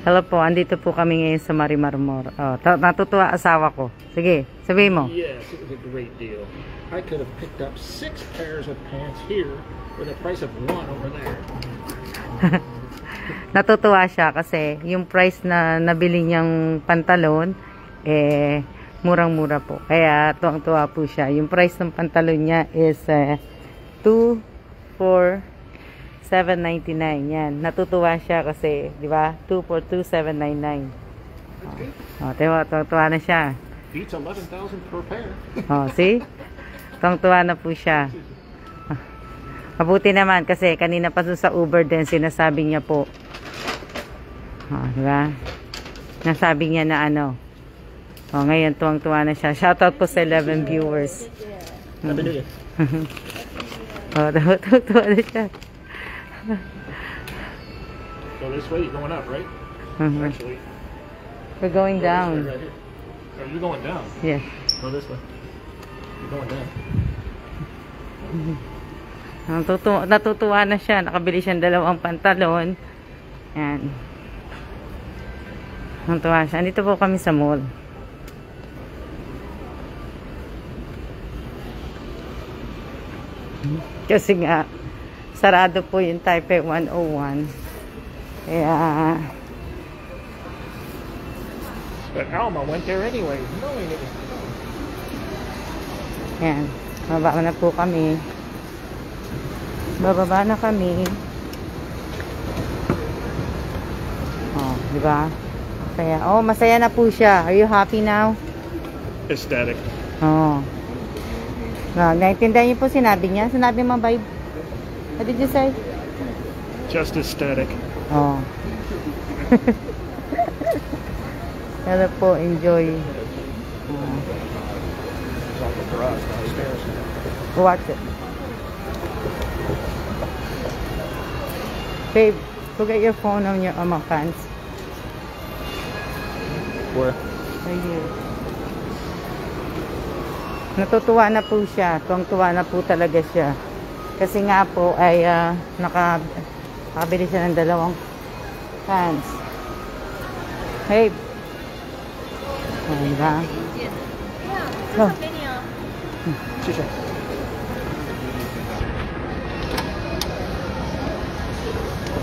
Hello po, andito po kami ngayon sa Marimar Mall. Oh, natutuwa asawa ko. Sige, sabihin mo. Yes, it was a great deal. I could have picked up 6 pairs of pants here for the price of 1 over there. Natutuwa siya kasi yung price na nabili niyang pantalon, murang-mura po. Kaya tuwang-tuwa po siya. Yung price ng pantalon niya is 2 for 7.99. Yan. Natutuwa siya kasi, di ba? 2 for 2,799. Oh, tuwang-tuwa na siya. Beats 11,000 per pair. Oh, see? Tuwang-tuwa na po siya. Mabuti naman kasi kanina pa sa Uber din sinasabi niya po. Oh, di ba? Nasabi niya na ano. Oh, ngayon tuwang-tuwa na siya. Shoutout po sa 11 viewers. Happy New Year. Oh, tuwang-tuwa na siya. So this way, you're going up, right? Actually, We're going down. right here. Oh, you're going down. Yeah. Go this way. You're going down. Natutuwa na siya. Nakabili siyang 2 pantalon. Yan. Natutuwa siya. Andito po kami sa mall. Kasi nga, sarado po yung Taipei 101. Kaya, But Alma went there anyway, knowing it was yan. Bababa na po kami. Bababa na kami. Oh, di ba? Kaya, oh, masaya na po siya. Are you happy now? ecstatic. Oh. Naintindihan niyo po sinabi niya? Sinabi mo, babe? What did you say? Just ecstatic. Oh. Kaya po, enjoy. Watch it. Babe, look at your phone on your pants. Where? Right here. Natutuwa na po siya. Tuwang-tuwa na po talaga siya. Kasi nga po ay nakabili siya ng 2 pants. Hey. Oh, diba? Oh.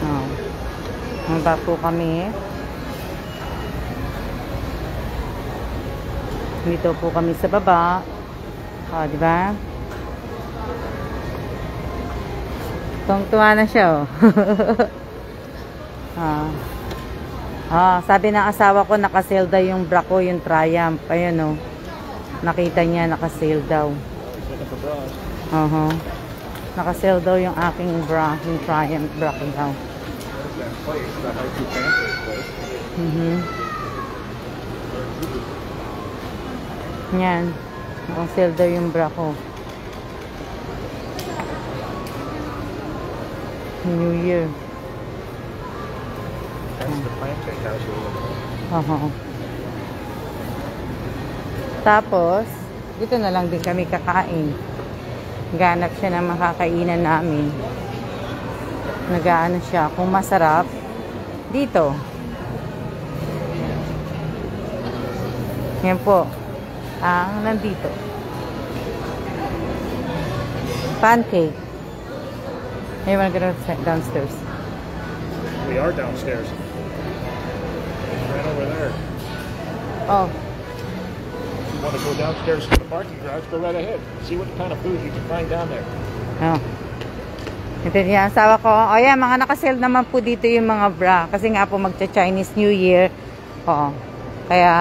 Oh. Maba po kami. Dito po kami sa baba. Oh, di ba? Tuwang-tuwa na siya, oh. Sabi ng asawa ko naka-sale daw yung bra ko, yung Triumph. Ayun, oh. Nakita niya naka-sale daw. Naka-sale daw yung aking bra, yung Triumph bra ko daw. Yan. Naka-sale daw yung bra ko. New Year. That's the pancake house we're looking at. Tapos, dito na lang din kami kakain. Ganap siya ng makakainan namin. Nagaano siya. Kung masarap, dito. Yan po. Ang nandito. Pancake. You wanna go downstairs? We are downstairs. Right over there. Oh. If you want to go downstairs to the parking garage, go right ahead. See what kind of food you can find down there. Oh. Ito niya, asawa ko. O yan, mga nakasale naman po dito yung mga bra. Kasi nga po magcha-Chinese New Year. Oo. Kaya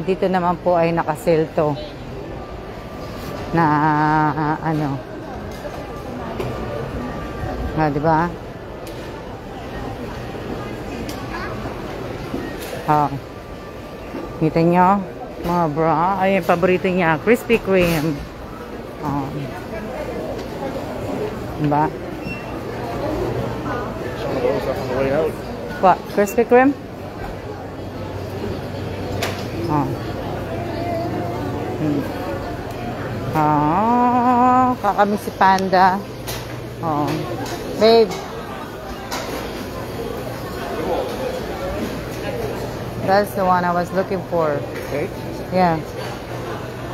dito naman po ay nakasale to. Na ano. Diba? Kita nyo? Mga bra. Ay, yung paborito niya. Krispy Kreme. Diba? Some of those up on the way out. What? Krispy Kreme? Kakami si Panda. Babe. That's the one I was looking for. Okay. Yeah.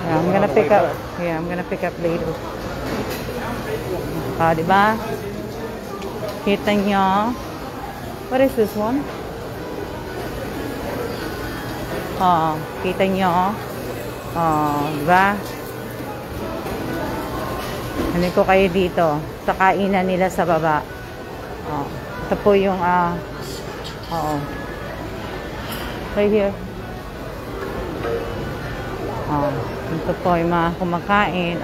Yeah, I'm gonna pick up. Yeah, I'm gonna pick up later. Diba? Kita nyo? What is this one? Kita nyo? Diba? Ano ko kayo dito? Sa kainan nila sa baba. Ito po yung, right here. Ito po yung mga kumakain.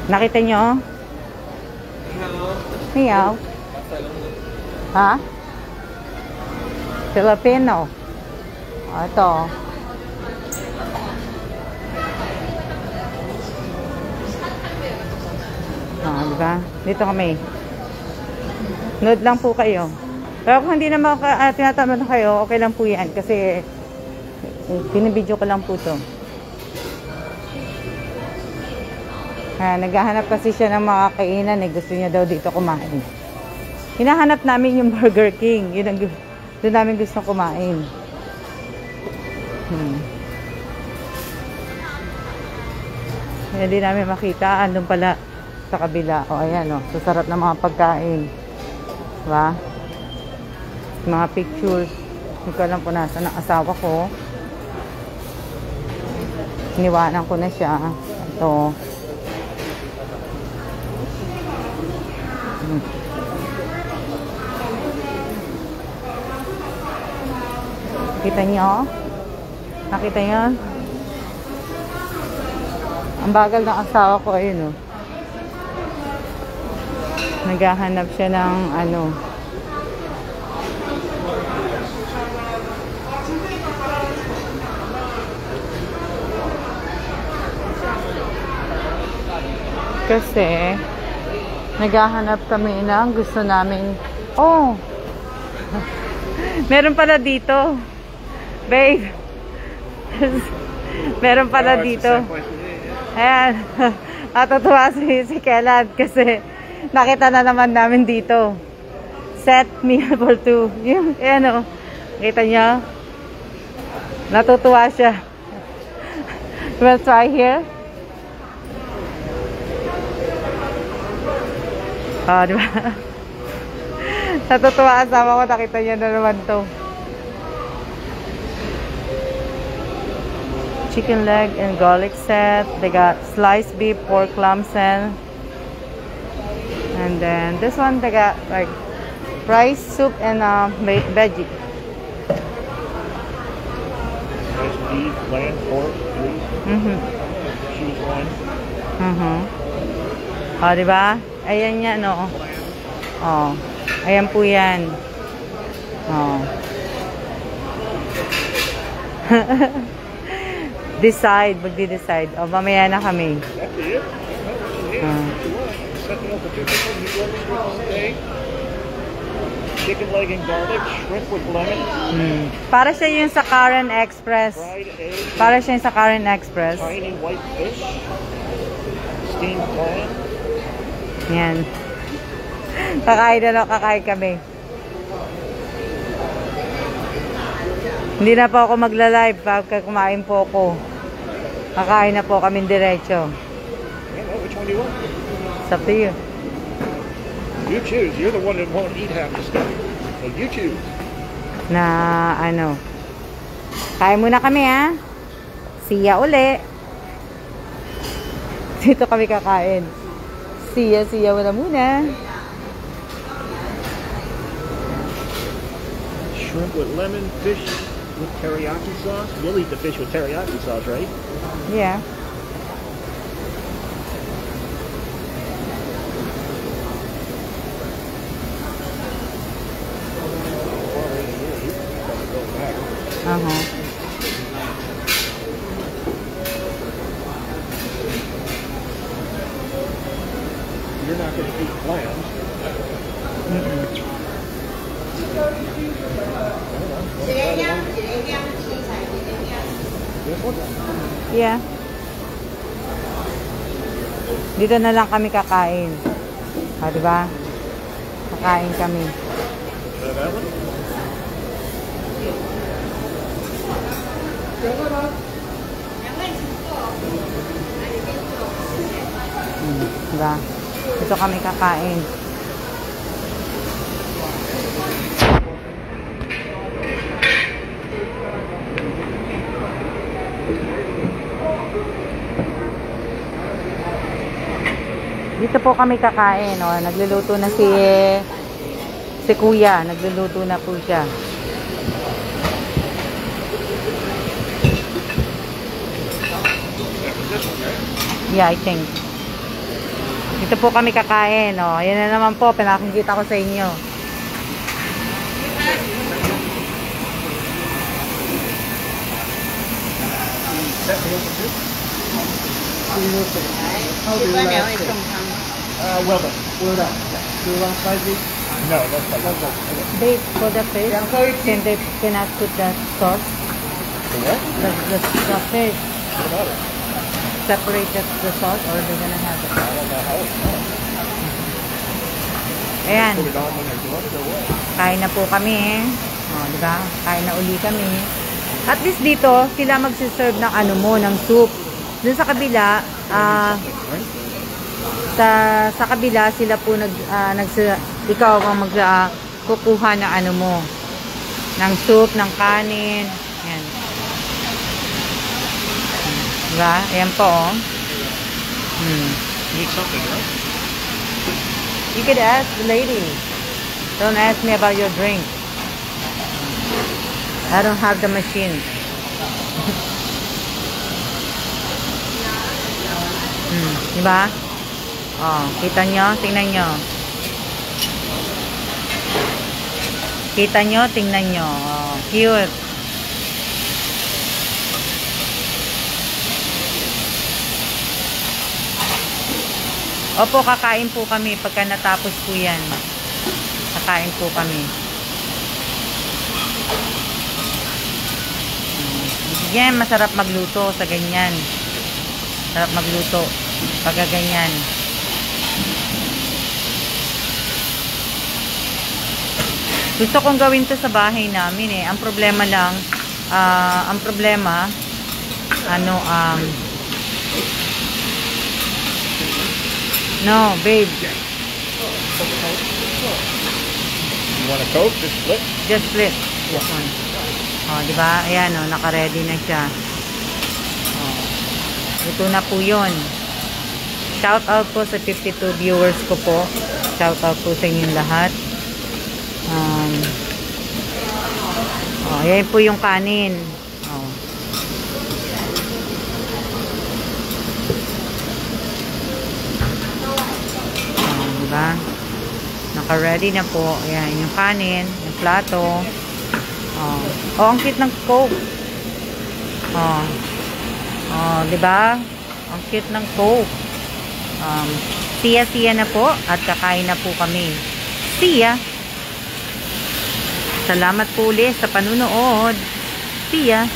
Nakita nyo? Hello. Ha? Filipino. Ito. Diba? Dito kami. Nood lang po kayo. Pero kung hindi naman tinatamad na kayo, okay lang po yan. Kasi pinibidyo ko lang po to. Naghahanap kasi siya ng mga kainan. Gusto niya daw dito kumain. Hinahanap namin yung Burger King. Yun ang doon namin gusto kumain. Hindi namin makita. Andun pala sa kabila. Ayan susarap ng mga pagkain. Diba? Mga pictures. Hindi ko alam po nasa ng asawa ko. Iniwanan ko na siya. Ito. Kita nyo? Nakita nyo? Ang bagal ng asawa ko. Ayun naghahanap siya ng kasi naghahanap kami ng gusto namin. Meron pala dito, babe. Meron pala dito. Ayan. Natutuwa si Kelad kasi nakita na naman namin dito. Set meal for two. Ayan kita niya. Natutuwa siya. We'll try here. Diba? Natutuwa asawa ko. Nakita niya na naman to. Chicken leg and garlic set. They got sliced beef, pork lamsen. And then this one they got like rice, soup, and veggie. Rice, beef, lamb, pork, beef. Choose one. Diba? Ayan yan, ayan po yan. Decide, magdi-decide. Mamaya na kami. Chicken leg and garlic, shrimp with lemon. Para siya yung sa Karen Express. Para siya yung sa Karen Express. Tiny white fish. Steamed clam. Yan. Kakain kami. Hindi na po ako magla-live pagka kumain po ako. Kakain na po kami diretso. Which one do you want? It's up to you. You choose. You're the one that won't eat half the stuff. So you choose. Kain muna kami See ya uli. Dito kami kakain. See ya muna. Shrimp with lemon, fish with teriyaki sauce. You'll eat the fish with teriyaki sauce, right? Yeah. You're not going to eat clams. Yeah. Dito na lang kami kakain. Diba? Kakain kami. that one? Diba? Ito kami kakain. Dito po kami kakain, oh. Nagluluto na si Kuya, nagluluto na po siya. Yeah, I think. Dito po kami kakain, oh. Yan na naman po, pinakikita ko sa inyo. Well done. Well done. Do you want spicy? No, that's fine. They, for the fish, can I put the sauce? The what? The fish, What about it? separate the sauce, or they're gonna have it? I don't know how it's done. Ayan, Put it on when they're doing it or what? kain na po kami. Oh, di ba? Kain na uli kami. At least dito, sila magsiserve ng ano mo, ng soup. Dun sa kabila, sa kabila sila po ikaw ang kukuha ng ano mo, ng soup, ng kanin. Ayan. Diba? Ayan po, oh. You need something, right? You could ask the lady. Don't ask me about your drink. I don't have the machine. Diba? Oh, kita nyo? Tingnan nyo. Kita nyo? Tingnan nyo. Oh, cute. Opo, kakain po kami pagka natapos po yan. Kakain po kami. Yan, masarap magluto sa ganyan. Sarap magluto pagka ganyan. Gusto kong gawin to sa bahay namin eh. Ang problema lang, no, babe. You want a Coke? Just split? Just split. This one. Oh, di ba? Ayan, oh, naka-ready na siya. Oh. Ito na po 'yon. Shout out po sa 52 viewers ko po. Shout out po sa inyong lahat. Oh, ayan po yung kanin. Oh. Diba? Naka-ready na po. Ayan, yung kanin, yung plato. Oh, ang cute ng Coke. Oh, diba? Ang cute ng Coke. Siya na po at kakain na po kami. Siya. Salamat po ulit sa panunood. Siya.